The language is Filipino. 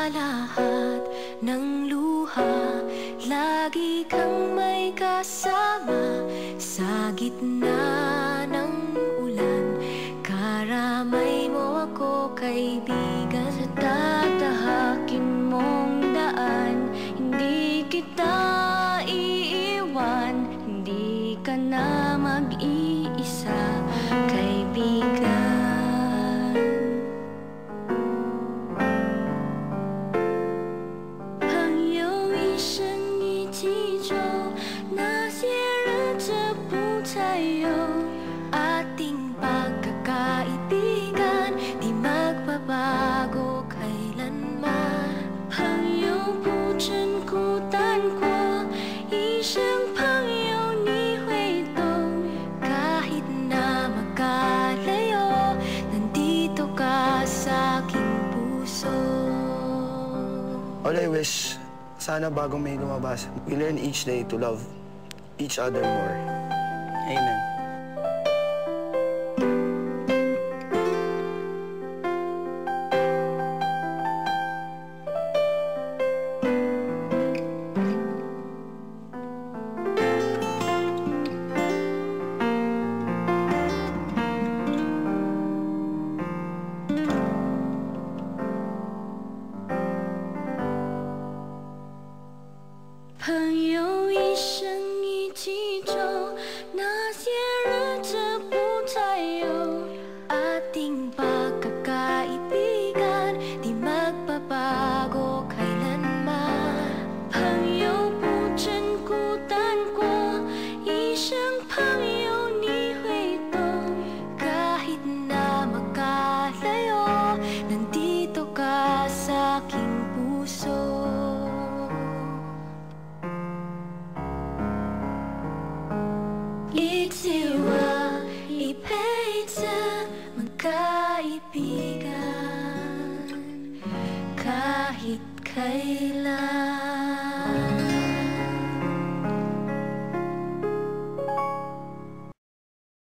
lahat ng luha, lagi kang may kasama sa gitna ng ulan. Karamay mo ako, kaibigan, sa tatahakin mong daan. Hindi kita iiwan, hindi ka na mag-iisa, kaibigan. Ating pagkakaibigan, di magbabago kailanman. 朋友不真孤单过，一生朋友你会懂。kahit na magkalayo, nandito ka sa aking puso. All I wish, sana bago may lumabas, we learn each day to love each other more. Amen. Ating pagkakaibigan, di magbabago kailanman. 朋友不真孤单过，一生朋友你会懂。kahit na magkalayo, nandito ka sa aking puso. 이치와 이 페이지 magkaibigan kahit kailan.